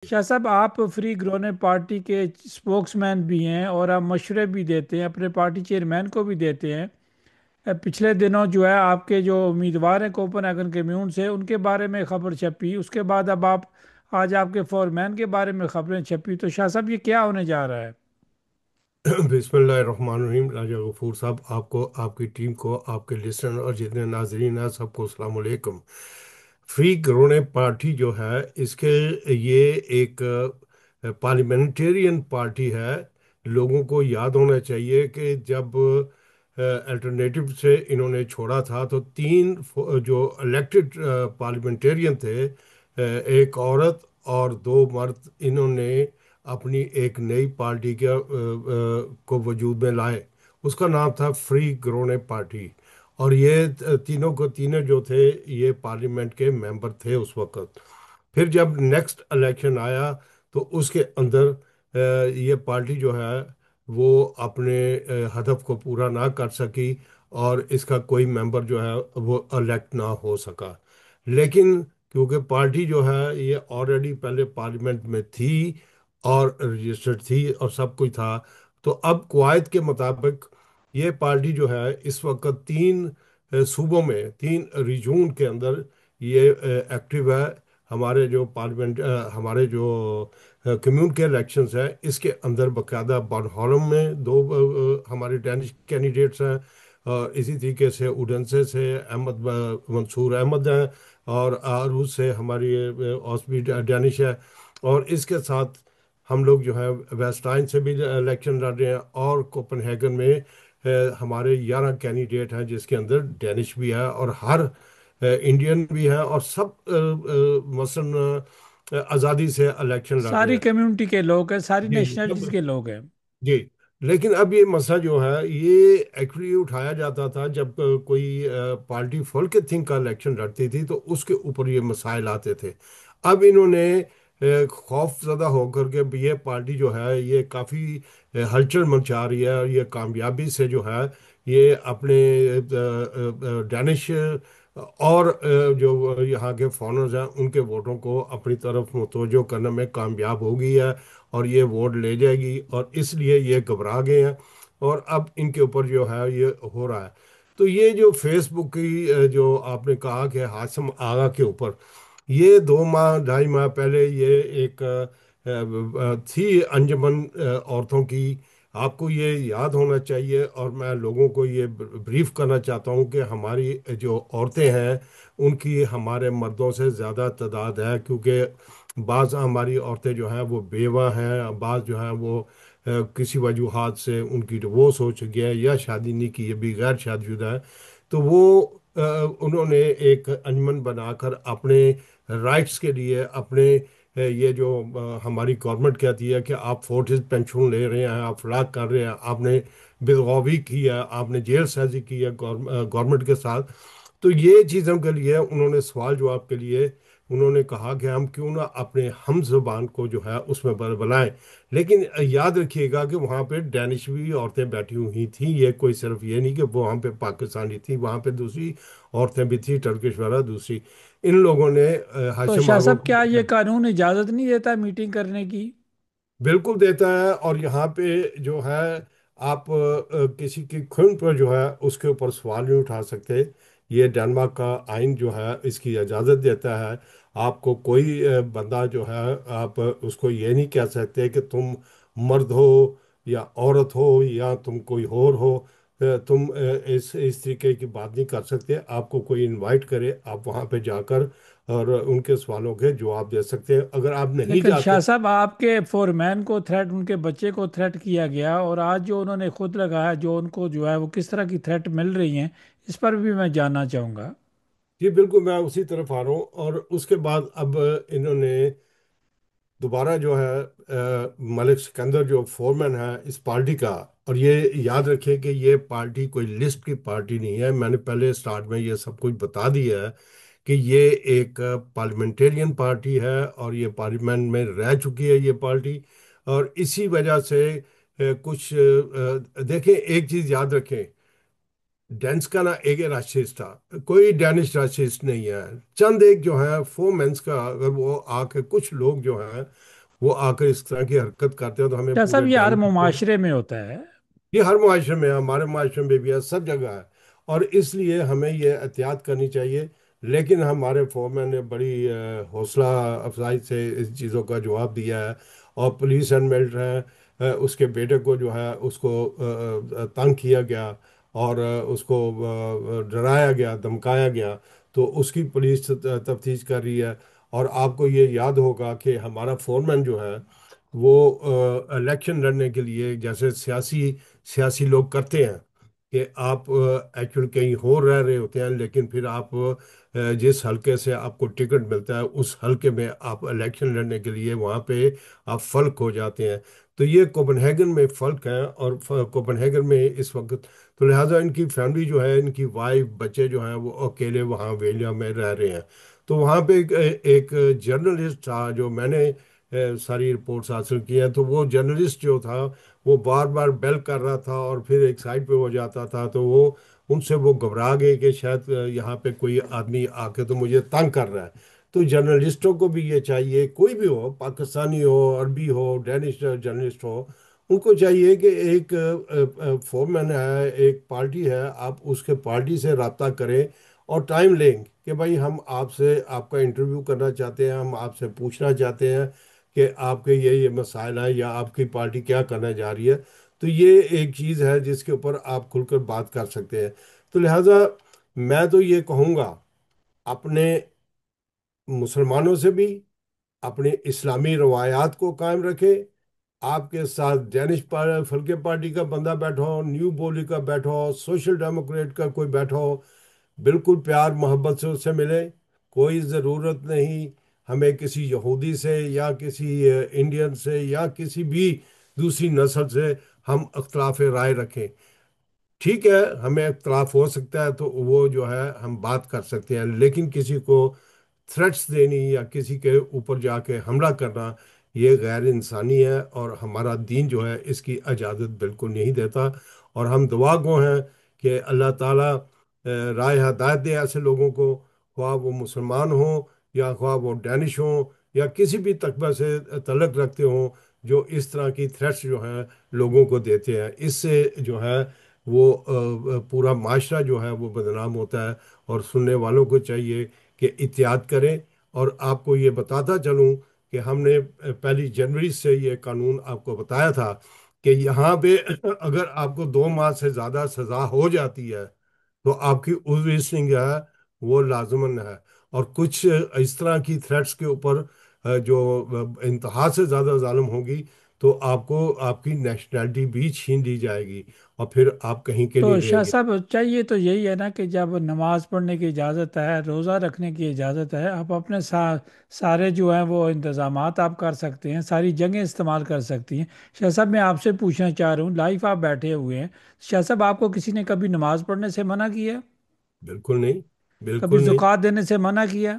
شاہ صاحب، آپ free گرونے party کے اسپوکس مین بھی ہیں اور آپ مشورے بھی دیتے ہیں، اپنے پارٹی چیئرمین کو بھی دیتے ہیں۔ پچھلے دنوں جو ہے آپ کے جو امیدوار ہیں کوپن ہیگن کمیون سے، ان کے بارے میں خبر چھپی، اس کے بعد اب آج آپ کے فورمین کے بارے میں خبریں چھپی، تو شاہ صاحب یہ کیا ہونے جا رہا ہے؟ بسم اللہ الرحمن الرحیم۔ راجہ غفور صاحب، آپ کو، آپ کی ٹیم کو، آپ کے لسنر اور جتنے ناظرین ہیں سب کو السلام علیکم۔ فری گرونے پارٹی جو ہے اس کے یہ ایک پارلیمنٹیرین پارٹی ہے۔ لوگوں کو یاد ہونا چاہیے کہ جب الٹرنیٹو سے انہوں نے چھوڑا تھا تو تین جو الیکٹڈ پارلیمنٹیرین تھے، ایک عورت اور دو مرد، انہوں نے اپنی ایک نئی پارٹی کو وجود میں لائے۔ اس کا نام تھا فری گرونے پارٹی، اور یہ تینوں کو تینوں جو تھے یہ پارلیمنٹ کے ممبر تھے اس وقت۔ پھر جب نیکسٹ الیکشن آیا تو اس کے اندر یہ پارٹی جو ہے وہ اپنے ہدف کو پورا نہ کر سکی، اور اس کا کوئی ممبر جو ہے وہ الیکٹ نہ ہو سکا۔ لیکن کیونکہ پارٹی جو ہے یہ آلریڈی پہلے پارلیمنٹ میں تھی اور رجسٹرڈ تھی اور سب کچھ تھا، تو اب قواعد کے مطابق یہ پارٹی جو ہے اس وقت تین صوبوں میں، تین ریجون کے اندر یہ ایکٹیو ہے۔ ہمارے جو پارلیمنٹ ہمارے جو کمیون کے الیکشنز ہیں اس کے اندر باقاعدہ بارہولم میں دو ہمارے ڈینش کینڈیڈیٹس ہیں، اور اسی طریقے سے اڈنسے سے احمد منصور احمد ہیں، اور آروز سے ہماری اوسبی ڈینش ہے، اور اس کے ساتھ ہم لوگ جو ہے ویسٹائن سے بھی الیکشن لڑ رہے ہیں، اور کوپن ہیگن میں ہمارے 11 کینڈیڈیٹ ہیں جس کے اندر ڈینش بھی ہے اور ہر انڈین بھی ہے، اور سب مثلاً آزادی سے الیکشن لڑ رہے ساری ہیں۔ کمیونٹی کے لوگ ہیں، ساری جی جی سب۔ نیشنلٹیز کے لوگ ہیں۔ جی، لیکن اب یہ مسئلہ جو ہے یہ ایکچولی اٹھایا جاتا تھا جب کوئی پارٹی فول کے تھنک کا الیکشن لڑتی تھی تو اس کے اوپر یہ مسائل آتے تھے۔ اب انہوں نے خوف زدہ ہو کر کے بھی یہ پارٹی جو ہے یہ کافی ہلچل مچا رہی ہے، اور یہ کامیابی سے جو ہے یہ اپنے ڈینش اور جو یہاں کے فارنرز ہیں ان کے ووٹوں کو اپنی طرف متوجہ کرنے میں کامیاب ہو گئی ہے، اور یہ ووٹ لے جائے گی، اور اس لیے یہ گھبرا گئے ہیں، اور اب ان کے اوپر جو ہے یہ ہو رہا ہے۔ تو یہ جو فیس بک کی جو آپ نے کہا کہ ہاشم آغا کے اوپر، یہ 2 ماہ 2.5 ماہ پہلے یہ ایک تھی انجمن عورتوں کی۔ آپ کو یہ یاد ہونا چاہیے، اور میں لوگوں کو یہ بریف کرنا چاہتا ہوں کہ ہماری جو عورتیں ہیں ان کی ہمارے مردوں سے زیادہ تعداد ہے، کیونکہ بعض ہماری عورتیں جو ہیں وہ بیوہ ہیں، بعض جو ہیں وہ کسی وجوہات سے ان کی ڈیورس ہو چکی ہے یا شادی نہیں کی، یہ بھی غیر شادی شدہ ہے۔ تو وہ انہوں نے ایک انجمن بنا کر اپنے رائٹس کے لیے، اپنے یہ جو ہماری گورنمنٹ کہتی ہے کہ آپ فورٹیز پینشن لے رہے ہیں، آپ فلاح کر رہے ہیں، آپ نے بغاوی کی ہے، آپ نے جیل سازی کی ہے گورنمنٹ کے ساتھ، تو یہ چیزوں کے لیے انہوں نے سوال جواب کے لیے انہوں نے کہا کہ ہم کیوں نہ اپنے ہم زبان کو جو ہے اس میں بلائیں۔ لیکن یاد رکھیے گا کہ وہاں پہ ڈینشوی عورتیں بیٹھی ہوئی تھیں، یہ کوئی صرف یہ نہیں کہ وہ وہاں پہ پاکستانی تھیں، وہاں پہ دوسری عورتیں بھی تھیں، ٹرکش والا دوسری۔ ان لوگوں نے تو ہاشم شاہ آگو صاحب، کو کیا یہ قانون اجازت نہیں دیتا میٹنگ کرنے کی؟ بالکل دیتا ہے، اور یہاں پہ جو ہے آپ کسی کی خون پر جو ہے اس کے اوپر سوال نہیں اٹھا سکتے۔ یہ ڈنمارک کا آئین جو ہے اس کی اجازت دیتا ہے۔ آپ کو کوئی بندہ جو ہے آپ اس کو یہ نہیں کہہ سکتے کہ تم مرد ہو یا عورت ہو یا تم کوئی اور ہو، تم اس طریقے کی بات نہیں کر سکتے۔ آپ کو کوئی انوائٹ کرے آپ وہاں پہ جا کر اور ان کے سوالوں کے جواب دے سکتے ہیں۔ اگر آپ نہیں لیکن جاتے، شاہ صاحب، آپ کے فورمین کو تھریٹ، ان کے بچے کو تھریٹ کیا گیا، اور آج جو انہوں نے خود لگایا، جو ان کو جو ہے وہ کس طرح کی تھریٹ مل رہی ہیں، اس پر بھی میں جاننا چاہوں گا۔ جی بالکل میں اسی طرف آ رہا ہوں۔ اور اس کے بعد اب انہوں نے دوبارہ جو ہے ملک سکندر جو فورمین ہے اس پارٹی کا، اور یہ یاد رکھیں کہ یہ پارٹی کوئی لسٹ کی پارٹی نہیں ہے، میں نے پہلے سٹارٹ میں یہ سب کچھ بتا دیا ہے کہ یہ ایک پارلیمنٹیرین پارٹی ہے، اور یہ پارلیمنٹ میں رہ چکی ہے یہ پارٹی، اور اسی وجہ سے کچھ دیکھیں ایک چیز یاد رکھیں، ڈینس کا نا ایک راشٹریہ تھا، کوئی ڈینش راشٹریہ نہیں ہے، چند ایک جو ہے فور مینس کا، اگر وہ آ کے کچھ لوگ جو ہیں وہ آ کر اس طرح کی حرکت کرتے ہیں تو ہمیں شاہ پورے صاحب یہ ہر ڈنگ معاشرے میں ہوتا ہے۔ یہ ہر معاشرے میں ہے، ہمارے معاشرے میں بھی ہے، سب جگہ ہے، اور اس لیے ہمیں یہ احتیاط کرنی چاہیے۔ لیکن ہمارے فورمین نے بڑی حوصلہ افزائی سے اس چیزوں کا جواب دیا ہے، اور پولیس اینڈ ملٹری اس کے بیٹے کو جو ہے اس کو تنگ کیا گیا، اور اس کو ڈرایا گیا، دھمکایا گیا، تو اس کی پولیس تفتیش کر رہی ہے۔ اور آپ کو یہ یاد ہوگا کہ ہمارا فورمین جو ہے وہ الیکشن لڑنے کے لیے جیسے سیاسی لوگ کرتے ہیں کہ آپ ایکچولی کہیں اور رہ رہے ہوتے ہیں، لیکن پھر آپ جس حلقے سے آپ کو ٹکٹ ملتا ہے اس حلقے میں آپ الیکشن لڑنے کے لیے وہاں پہ آپ فلک ہو جاتے ہیں۔ تو یہ کوپن ہیگن میں فلک ہیں، اور کوپن ہیگن میں اس وقت تو لہٰذا ان کی فیملی جو ہے، ان کی وائف بچے جو ہیں وہ اکیلے وہاں ویلیا میں رہ رہے ہیں۔ تو وہاں پہ ایک جرنلسٹ تھا، جو میں نے ساری رپورٹس حاصل کی ہیں، تو وہ جرنلسٹ جو تھا وہ بار بار بیل کر رہا تھا اور پھر ایک سائڈ پہ ہو جاتا تھا، تو وہ ان سے وہ گھبرا گئے کہ شاید یہاں پہ کوئی آدمی آ کے تو مجھے تنگ کر رہا ہے۔ تو جرنلسٹوں کو بھی یہ چاہیے، کوئی بھی ہو، پاکستانی ہو، عربی ہو، ڈینش جرنلسٹ ہو، ان کو چاہیے کہ ایک فورمین ہے، ایک پارٹی ہے، آپ اس کے پارٹی سے رابطہ کریں اور ٹائم لیں کہ بھائی ہم آپ سے آپ کا انٹرویو کرنا چاہتے ہیں، ہم آپ سے پوچھنا چاہتے ہیں کہ آپ کے یہ مسائل ہیں یا آپ کی پارٹی کیا کرنا جا رہی ہے۔ تو یہ ایک چیز ہے جس کے اوپر آپ کھل کر بات کر سکتے ہیں۔ تو لہٰذا میں تو یہ کہوں گا، اپنے مسلمانوں سے بھی اپنی اسلامی روایات کو قائم رکھے۔ آپ کے ساتھ فلکے پارٹی کا بندہ بیٹھا ہو، نیو بولی کا بیٹھا ہو، سوشل ڈیموکریٹ کا کوئی بیٹھا ہو، بالکل پیار محبت سے اس سے ملے۔ کوئی ضرورت نہیں ہمیں کسی یہودی سے یا کسی انڈین سے یا کسی بھی دوسری نسل سے ہم اختلاف رائے رکھیں۔ ٹھیک ہے، ہمیں اختلاف ہو سکتا ہے تو وہ جو ہے ہم بات کر سکتے ہیں، لیکن کسی کو تھریٹس دینی یا کسی کے اوپر جا کے حملہ کرنا، یہ غیر انسانی ہے، اور ہمارا دین جو ہے اس کی اجازت بالکل نہیں دیتا۔ اور ہم دعا گو ہیں کہ اللہ تعالیٰ رائے ہدایت دے ایسے لوگوں کو، خواہ وہ مسلمان ہوں یا خواہ وہ ڈینش ہوں یا کسی بھی طبقہ سے تعلق رکھتے ہوں، جو اس طرح کی تھریٹس جو ہیں لوگوں کو دیتے ہیں۔ اس سے جو ہے وہ پورا معاشرہ جو ہے وہ بدنام ہوتا ہے، اور سننے والوں کو چاہیے کہ احتیاط کریں۔ اور آپ کو یہ بتاتا چلوں کہ ہم نے 1 جنوری سے یہ قانون آپ کو بتایا تھا کہ یہاں پہ اگر آپ کو 2 ماہ سے زیادہ سزا ہو جاتی ہے تو آپ کی عضو لسٹنگ ہے وہ لازمن ہے۔ اور کچھ اس طرح کی تھریٹس کے اوپر جو انتہا سے زیادہ ظالم ہوگی تو آپ کو آپ کی نیشنلٹی بھی چھین لی جائے گی، اور پھر آپ کہیں کے نہیں تو رہیں شاہ گے۔ صاحب چاہیے تو یہی ہے نا کہ جب نماز پڑھنے کی اجازت ہے، روزہ رکھنے کی اجازت ہے، آپ اپنے سارے جو ہیں وہ انتظامات آپ کر سکتے ہیں، ساری جگہیں استعمال کر سکتی ہیں۔ شاہ صاحب میں آپ سے پوچھنا چاہ رہا ہوں، لائف آپ بیٹھے ہوئے ہیں، شاہ صاحب آپ کو کسی نے کبھی نماز پڑھنے سے منع کیا؟ بالکل نہیں، کبھی بالکل نہیں، زکوٰۃ دینے سے منع کیا؟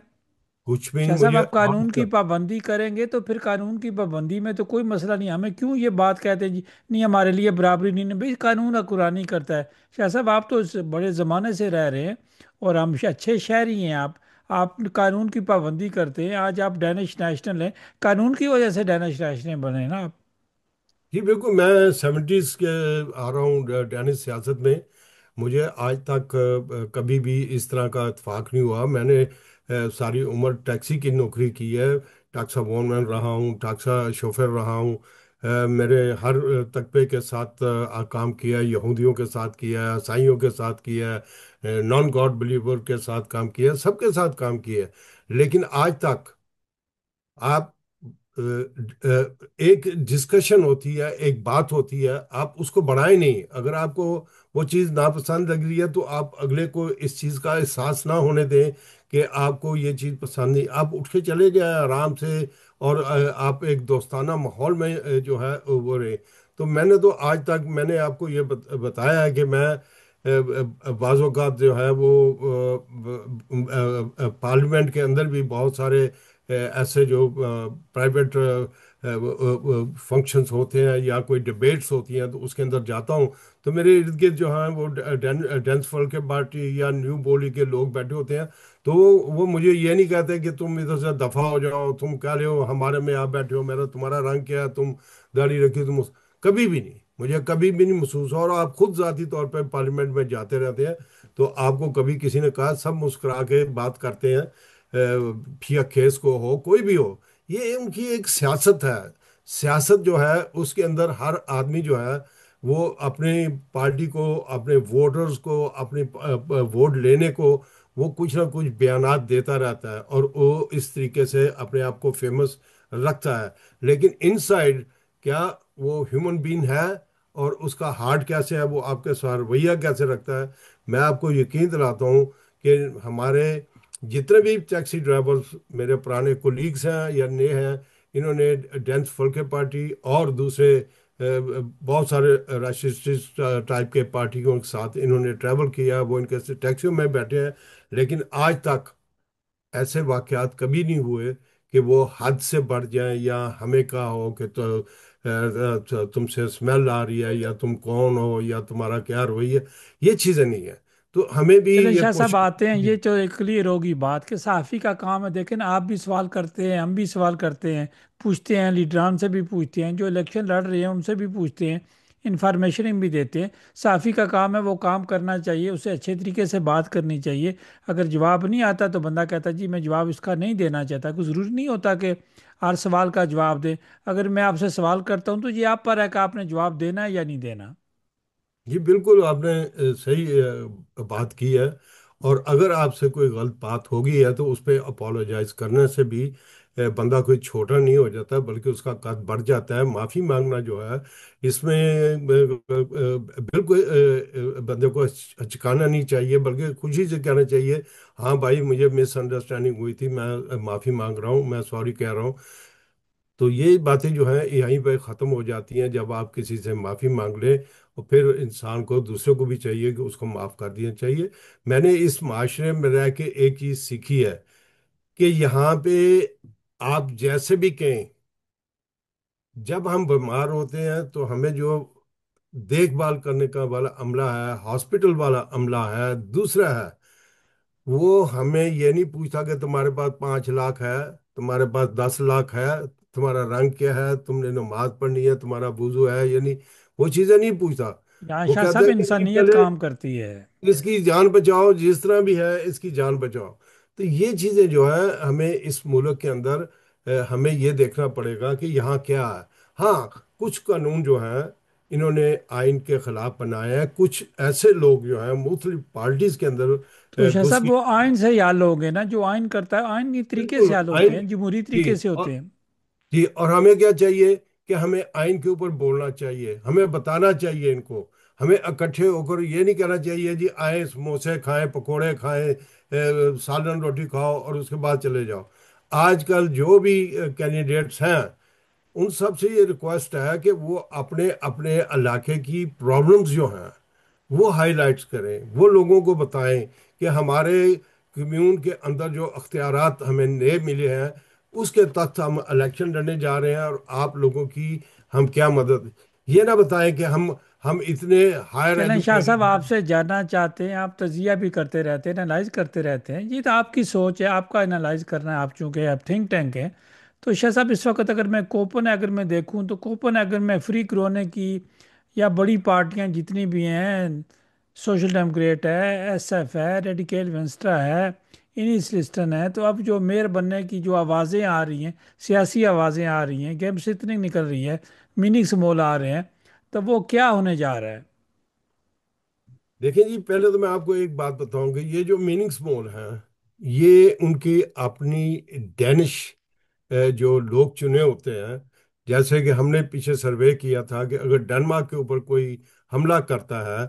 کچھ بھی نہیں شاہ صاحب مجھے آپ قانون آج کی تک۔ پابندی کریں گے تو پھر قانون کی پابندی میں تو کوئی مسئلہ نہیں، ہمیں کیوں یہ بات کہتے ہیں جی نہیں ہمارے لیے برابری نہیں، بھائی قانون قرآن ہی کرتا ہے۔ شاہ صاحب آپ تو اس بڑے زمانے سے رہ رہے ہیں اور ہم اچھے شہری ہیں، آپ قانون کی پابندی کرتے ہیں، آج آپ ڈینش نیشنل ہیں، قانون کی وجہ سے ڈینش نیشنل بنے نا آپ۔ جی بالکل، میں 70s کے آ رہا ہوں ڈینش سیاست میں۔ مجھے آج تک کبھی بھی اس طرح کا اتفاق نہیں ہوا۔ میں نے ساری عمر ٹیکسی کی نوکری کی ہے، ٹیکسا وون مین رہا ہوں، ٹیکسا شوفر رہا ہوں۔ میرے ہر طبقے کے ساتھ کام کیا ہے، یہودیوں کے ساتھ کیا ہے، عیسائیوں کے ساتھ کیا ہے، نان گاڈ بلیور کے ساتھ کام کیا ہے، سب کے ساتھ کام کیا ہے، لیکن آج تک آپ اہ، اہ، ایک ڈسکشن ہوتی ہے، ایک بات ہوتی ہے، آپ اس کو بڑھائیں نہیں۔ اگر آپ کو وہ چیز ناپسند لگ رہی ہے تو آپ اگلے کو اس چیز کا احساس نہ ہونے دیں کہ آپ کو یہ چیز پسند نہیں، آپ اٹھ کے چلے جائیں آرام سے، اور آپ ایک دوستانہ ماحول میں جو ہے وہ رہے۔ تو میں نے تو آج تک میں نے آپ کو یہ بتایا ہے کہ میں بعض اوقات جو ہے وہ پارلیمنٹ کے اندر بھی بہت سارے ایسے جو پرائیویٹ فنکشنز ہوتے ہیں یا کوئی ڈبیٹس ہوتی ہیں تو اس کے اندر جاتا ہوں، تو میرے ارد گرد جو ہیں وہ ڈینس فول کے پارٹی یا نیو بولی کے لوگ بیٹھے ہوتے ہیں، تو وہ مجھے یہ نہیں کہتے کہ تم ادھر سے دفع ہو جاؤ، تم کیا لے ہو ہمارے میں آپ بیٹھے ہو، میرا تمہارا رنگ کیا ہے، تم داڑھی رکھی تم کبھی بھی نہیں، مجھے کبھی بھی نہیں محسوس ہوا، اور آپ خود ذاتی طور پہ پارلیمنٹ میں جاتے رہتے ہیں تو آپ کو کبھی کسی نے کہا سب مسکرا کے بات کرتے ہیں، پھیا کھیس کو ہو کوئی بھی ہو، یہ ان کی ایک سیاست ہے۔ سیاست جو ہے اس کے اندر ہر آدمی جو ہے وہ اپنی پارٹی کو، اپنے ووٹرز کو، اپنی ووٹ لینے کو وہ کچھ نہ کچھ بیانات دیتا رہتا ہے اور وہ اس طریقے سے اپنے آپ کو فیمس رکھتا ہے، لیکن ان سائڈ کیا وہ ہیومن بین ہے اور اس کا ہارٹ کیسے ہے، وہ آپ کے ساتھ رویہ کیسے رکھتا ہے؟ میں آپ کو یقین دلاتا ہوں کہ ہمارے جتنے بھی ٹیکسی ڈرائیورز میرے پرانے کولیگز ہیں یا نئے ہیں، انہوں نے ڈینس فولکے پارٹی اور دوسرے بہت سارے راشسٹس ٹائپ کے پارٹیوں کے ساتھ انہوں نے ٹریول کیا، وہ ان کے ٹیکسیوں میں بیٹھے ہیں، لیکن آج تک ایسے واقعات کبھی نہیں ہوئے کہ وہ حد سے بڑھ جائیں یا ہمیں کہا ہو کہ تم سے اسمیل آ رہی ہے یا تم کون ہو یا تمہارا کیا رویہ، یہ چیزیں نہیں ہیں، تو ہمیں بھی چلیں یہ شاہ صاحب کوشش۔ آتے ہیں، جی یہ تو ایک کلیئر ہوگی بات کہ صحافی کا کام ہے، دیکھیں نا آپ بھی سوال کرتے ہیں، ہم بھی سوال کرتے ہیں، پوچھتے ہیں، لیڈران سے بھی پوچھتے ہیں، جو الیکشن لڑ رہے ہیں ان سے بھی پوچھتے ہیں، انفارمیشن بھی دیتے ہیں۔ صحافی کا کام ہے، وہ کام کرنا چاہیے، اسے اچھے طریقے سے بات کرنی چاہیے۔ اگر جواب نہیں آتا تو بندہ کہتا جی میں جواب اس کا نہیں دینا چاہتا، کوئی ضروری نہیں ہوتا کہ ہر سوال کا جواب دیں۔ اگر میں آپ سے سوال کرتا ہوں تو یہ آپ پر ہے کہ آپ نے جواب دینا ہے یا نہیں دینا۔ جی بالکل آپ نے صحیح بات کی ہے، اور اگر آپ سے کوئی غلط بات ہوگی ہے تو اس پہ اپولوجائز کرنے سے بھی بندہ کوئی چھوٹا نہیں ہو جاتا بلکہ اس کا قد بڑھ جاتا ہے۔ معافی مانگنا جو ہے اس میں بالکل بندے کو ہچکانا نہیں چاہیے بلکہ خوشی سے کہنا چاہیے ہاں بھائی مجھے مس انڈرسٹینڈنگ ہوئی تھی، میں معافی مانگ رہا ہوں، میں سوری کہہ رہا ہوں۔ تو یہ باتیں جو ہیں یہیں پہ ختم ہو جاتی ہیں جب آپ کسی سے معافی مانگ لیں، اور پھر انسان کو دوسروں کو بھی چاہیے کہ اس کو معاف کر دینا چاہیے۔ میں نے اس معاشرے میں رہ کے ایک چیز سیکھی ہے کہ یہاں پہ آپ جیسے بھی کہیں، جب ہم بیمار ہوتے ہیں تو ہمیں جو دیکھ بھال کرنے کا والا عملہ ہے، ہاسپٹل والا عملہ ہے، دوسرا ہے وہ ہمیں یہ نہیں پوچھتا کہ تمہارے پاس 5 لاکھ ہے، تمہارے پاس 10 لاکھ ہے، تمہارا رنگ کیا ہے، تم نے نماز پڑھنی ہے، تمہارا وضو ہے یا نہیں، وہ چیزیں نہیں پوچھتا۔ یہاں وہ شاہ کہتے صاحب ہیں کہ نہیں انسانیت پہلے کام کرتی ہے۔ اس کی جان بچاؤ، جس طرح بھی ہے اس کی جان بچاؤ۔ تو یہ چیزیں جو ہے ہمیں اس ملک کے اندر ہمیں یہ دیکھنا پڑے گا کہ یہاں کیا ہے۔ ہاں کچھ قانون جو ہیں انہوں نے آئین کے خلاف بنائے ہیں، کچھ ایسے لوگ جو ہیں مختلف پارٹیز کے اندر تو شاہ گھس صاحب کے، وہ آئین سے ہی حل ہو گے نا، جو آئین کرتا ہے آئین کی طریقے بالکل سے حل ہوتے آئین، ہیں، جمہوری جی طریقے سے اور ہوتے ہیں۔ جی اور ہمیں کیا چاہیے کہ ہمیں آئین کے اوپر بولنا چاہیے، ہمیں بتانا چاہیے ان کو، ہمیں اکٹھے ہو کر یہ نہیں کہنا چاہیے جی آئیں سموسے کھائیں پکوڑے کھائیں سالن روٹی کھاؤ اور اس کے بعد چلے جاؤ۔ آج کل جو بھی کینڈیڈیٹس ہیں ان سب سے یہ ریکویسٹ ہے کہ وہ اپنے اپنے علاقے کی پرابلمز جو ہیں وہ ہائی لائٹس کریں، وہ لوگوں کو بتائیں کہ ہمارے کمیون کے اندر جو اختیارات ہمیں نئے ملے ہیں اس کے تحت ہم الیکشن لڑنے جا رہے ہیں، اور آپ لوگوں کی ہم کیا مدد، یہ نہ بتائیں کہ ہم اتنے ہائر چلیں شاہ صاحب ایجوکیٹڈ آپ ہیں۔ سے جاننا چاہتے ہیں، آپ تجزیہ بھی کرتے رہتے ہیں، انالائز کرتے رہتے ہیں، یہ تو آپ کی سوچ ہے، آپ کا انالائز کرنا ہے، آپ چونکہ آپ تھنک ٹینک ہیں۔ تو شاہ صاحب اس وقت اگر میں کوپن اگر میں دیکھوں تو کوپن اگر میں فری کرونے کی یا بڑی پارٹیاں جتنی بھی ہیں، سوشل ڈیموکریٹ ہے، ایس ایف ہے، ریڈیکل وینسٹرا ہے، انیسلسٹن ہے، تو اب جو میئر بننے کی جو آوازیں آ رہی ہیں، سیاسی آوازیں آ رہی ہیں، گیم سے اتنی نکل رہی ہے، میننگ مول آ رہے ہیں، تو وہ کیا ہونے جا رہا ہے؟ دیکھیں جی پہلے تو میں آپ کو ایک بات بتاؤں کہ یہ جو میننگس مول ہیں یہ ان کی اپنی ڈینش جو لوگ چنے ہوتے ہیں، جیسے کہ ہم نے پیچھے سروے کیا تھا کہ اگر ڈنمارک کے اوپر کوئی حملہ کرتا ہے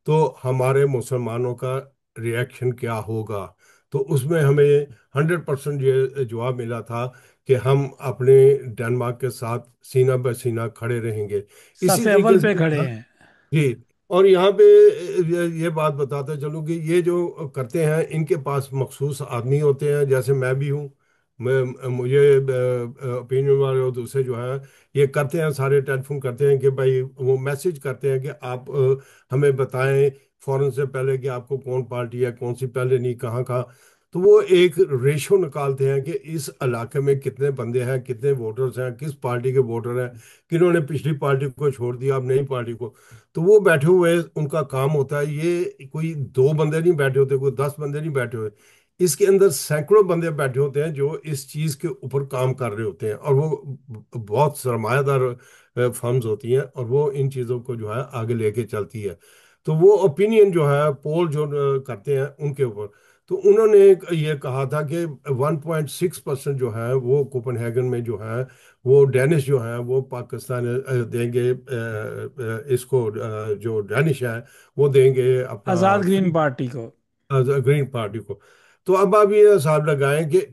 تو ہمارے مسلمانوں کا ریئیکشن کیا ہوگا، تو اس میں ہمیں 100% یہ جواب ملا تھا کہ ہم اپنے ڈنمارک کے ساتھ سینہ بہ سینہ کھڑے رہیں گے۔ اسی صف طریقے اول سے پہ کھڑے ہیں۔ جی، اور یہاں پہ یہ بات بتاتا چلوں کہ یہ جو کرتے ہیں ان کے پاس مخصوص آدمی ہوتے ہیں، جیسے میں بھی ہوں، مجھے اوپینین والے اور دوسرے جو ہیں یہ کرتے ہیں، سارے ٹیلیفون کرتے ہیں کہ بھائی وہ میسج کرتے ہیں کہ آپ ہمیں بتائیں فوراً سے پہلے کہ آپ کو کون پارٹی ہے، کون سی پہلے نہیں، کہاں کہاں. تو وہ ایک ریشو نکالتے ہیں کہ اس علاقے میں کتنے بندے ہیں، کتنے ووٹرز ہیں، کس پارٹی کے ووٹر ہیں، کنہوں نے پچھلی پارٹی کو چھوڑ دیا اب نئی پارٹی کو. تو وہ بیٹھے ہوئے ان کا کام ہوتا ہے. یہ کوئی دو بندے نہیں بیٹھے ہوتے، کوئی 10 بندے نہیں بیٹھے ہوئے. اس کے اندر سینکڑوں بندے بیٹھے ہوتے ہیں جو اس چیز کے اوپر کام کر رہے ہوتے ہیں، اور وہ بہت سرمایہ دار فرمز ہوتی ہیں، اور وہ ان چیزوں کو جو ہے آگے لے کے چلتی ہے. تو وہ اوپینین جو ہے پول جو کرتے ہیں ان کے اوپر. تو انہوں نے یہ کہا تھا کہ 1.6% جو ہے وہ کوپن ہیگن میں جو ہے وہ ڈینش جو ہیں وہ پاکستان دیں گے، اس کو جو ڈینش ہے وہ دیں گے اپنا آزاد گرین فری پارٹی کو؟ گرین پارٹی کو. تو اب آپ یہ حساب لگائیں کہ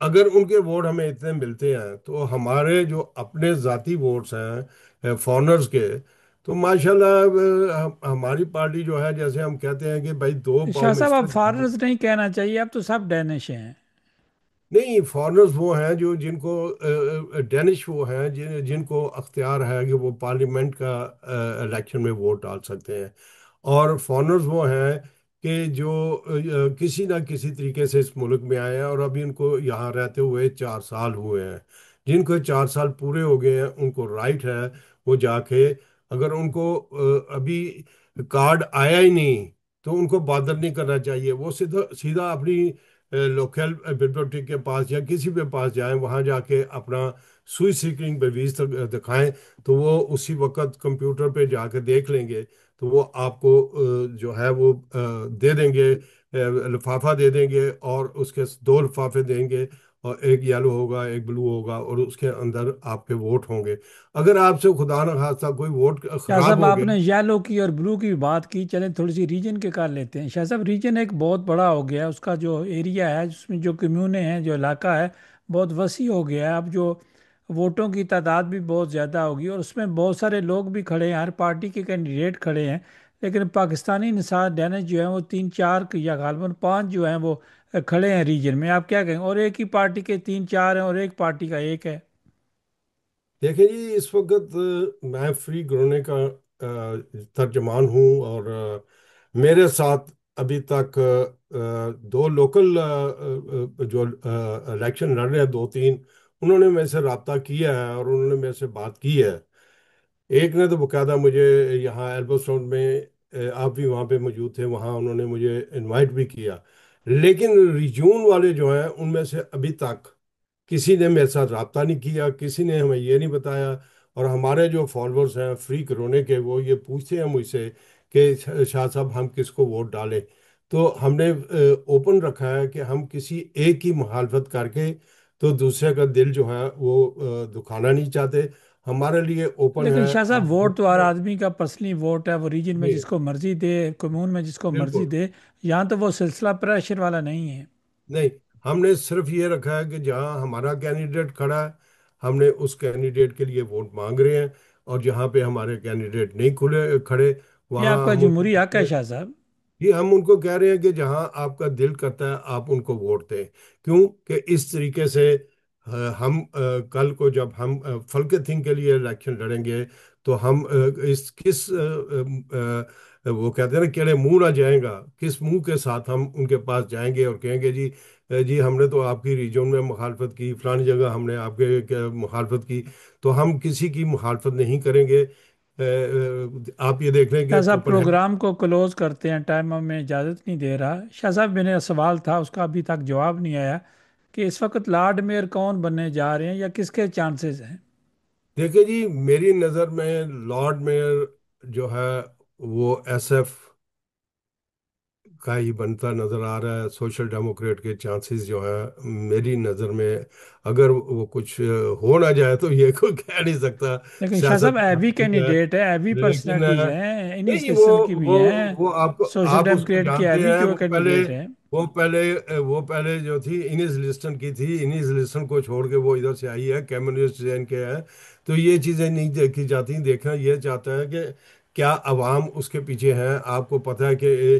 اگر ان کے ووٹ ہمیں اتنے ملتے ہیں تو ہمارے جو اپنے ذاتی ووٹس ہیں فارنرز کے، تو ماشاءاللہ ہماری پارٹی جو ہے، جیسے ہم کہتے ہیں کہ بھائی دو پاؤں شاہ میں صاحب، اس اب طرح. فارنرز نہیں کہنا چاہیے، اب تو سب ڈینش ہیں۔ نہیں، فارنرز وہ ہیں جو جن کو ڈینش وہ ہیں جن کو اختیار ہے کہ وہ پارلیمنٹ کا الیکشن میں ووٹ ڈال سکتے ہیں. اور فارنرز وہ ہیں کہ جو کسی نہ کسی طریقے سے اس ملک میں آئے ہیں اور ابھی ان کو یہاں رہتے ہوئے 4 سال ہوئے ہیں. جن کو 4 سال پورے ہو گئے ہیں ان کو رائٹ ہے وہ جا کے، اگر ان کو ابھی کارڈ آیا ہی نہیں تو ان کو بادر نہیں کرنا چاہیے. وہ سیدھا سیدھا اپنی لوکل ببلیوٹیک کے پاس یا کسی کے پاس جائیں، وہاں جا کے اپنا سوئی سیکنگ پرویز دکھائیں. تو وہ اسی وقت کمپیوٹر پہ جا کے دیکھ لیں گے. تو وہ آپ کو جو ہے وہ دے دیں گے، لفافہ دے دیں گے، اور اس کے 2 لفافے دیں گے، اور ایک یلو ہوگا ایک بلو ہوگا، اور اس کے اندر آپ کے ووٹ ہوں گے. اگر آپ سے خدا نخواستہ کوئی ووٹ شاہ خراب صاحب، ہو آپ گیا. نے یلو کی اور بلو کی بات کی، چلیں تھوڑی سی ریجن کے کر لیتے ہیں۔ شاہ صاحب، ریجن ایک بہت بڑا ہو گیا ہے، اس کا جو ایریا ہے، جس میں جو کمیونے ہیں، جو علاقہ ہے، بہت وسیع ہو گیا ہے۔ اب جو ووٹوں کی تعداد بھی بہت زیادہ ہوگی، اور اس میں بہت سارے لوگ بھی کھڑے ہیں، ہر پارٹی کے کینڈیڈیٹ کھڑے ہیں۔ لیکن پاکستانی نژاد ڈینش جو ہیں وہ 3 4 یا غالباً 5 جو ہیں وہ کھڑے ہیں ریجن میں۔ آپ کیا کہیں؟ اور ایک ہی پارٹی کے 3 4 ہیں اور ایک پارٹی کا ایک ہے۔ دیکھیں جی، اس وقت میں فری گرونے کا ترجمان ہوں، اور میرے ساتھ ابھی تک 2 لوکل جو الیکشن لڑ رہے ہیں، 2 3 انہوں نے میرے سے رابطہ کیا ہے اور انہوں نے میرے سے بات کی ہے. ایک نے تو باقاعدہ مجھے یہاں ایلبسٹون میں، آپ بھی وہاں پہ موجود تھے، وہاں انہوں نے مجھے انوائٹ بھی کیا. لیکن ریجون والے جو ہیں ان میں سے ابھی تک کسی نے میرے ساتھ رابطہ نہیں کیا، کسی نے ہمیں یہ نہیں بتایا. اور ہمارے جو فالوورز ہیں فری کرونے کے، وہ یہ پوچھتے ہیں مجھ سے کہ شاہ صاحب ہم کس کو ووٹ ڈالیں. تو ہم نے اوپن رکھا ہے کہ ہم کسی ایک کی مخالفت کر کے تو دوسرے کا دل جو ہے وہ دکھانا نہیں چاہتے. ہمارے لیے اوپن لیکن ہے. شاہ صاحب، آپ ووٹ تو ہر آدمی کا پرسنلی ووٹ ہے، وہ ریجن میں جی، جس کو مرضی دے، کمیون میں جس کو مرضی بالکل دے۔ یہاں تو وہ سلسلہ پریشر والا نہیں ہے۔ نہیں. ہم نے صرف یہ رکھا ہے کہ جہاں ہمارا کینڈیڈیٹ کھڑا ہے ہم نے اس کینڈیڈیٹ کے لیے ووٹ مانگ رہے ہیں، اور جہاں پہ ہمارے کینڈیڈیٹ نہیں کھڑے یہ وہاں آپ کا ہم ان کو جمہوری حق کہہ ہے رہے ہیں. شاہ صاحب۔ یہ ہم ان کو کہہ رہے ہیں کہ جہاں آپ کا دل کرتا ہے آپ ان کو ووٹ دیں. کیوں کہ اس طریقے سے ہم کل کو جب ہم فلکے تھنگ کے لیے الیکشن لڑیں گے تو ہم اس کس وہ کہتے ہیں نا کیڑے منہ نہ جائیں گا، کس منہ کے ساتھ ہم ان کے پاس جائیں گے اور کہیں گے جی جی ہم نے تو آپ کی ریجن میں مخالفت کی، فلانی جگہ ہم نے آپ کے مخالفت کی. تو ہم کسی کی مخالفت نہیں کریں گے. آپ یہ دیکھ لیں شاہ کہ صاحب، کوپن ہیگن. پروگرام کو کلوز کرتے ہیں، ٹائم ہمیں اجازت نہیں دے رہا۔ شاہ صاحب، میرا سوال تھا، اس کا ابھی تک جواب نہیں آیا، کہ اس وقت لارڈ میئر کون بننے جا رہے ہیں یا کس کے چانسز ہیں؟ دیکھیں جی، میری نظر میں لارڈ میئر جو ہے وہ ایس ایف کا ہی بنتا نظر آ رہا ہے. سوشل ڈیموکریٹ کے چانسز جو ہیں میری نظر میں، اگر وہ کچھ ہو نہ جائے تو یہ کوئی کہہ نہیں سکتا. لیکن شاہ صاحب، سیاست ایوی ٹھیک ہے، کینڈیڈیٹ ہے، ایوی لیکن پرسنالٹیز ہیں، انہی نہیں. وہ سلسلے کی بھی وہ ہیں۔ وہ سوشل آپ اس کو ڈیموکریٹ کے جانتے ایوی ہیں. جو کینڈیڈیٹ ہیں۔ وہ پہلے جو تھی انیس لسٹن کی تھی. انیس لسٹن کو چھوڑ کے وہ ادھر سے آئی ہے، کمیونسٹ جین کے ہیں. تو یہ چیزیں نہیں دیکھی جاتی. دیکھنا یہ چاہتا ہے کہ کیا عوام اس کے پیچھے ہیں. آپ کو پتہ ہے کہ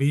B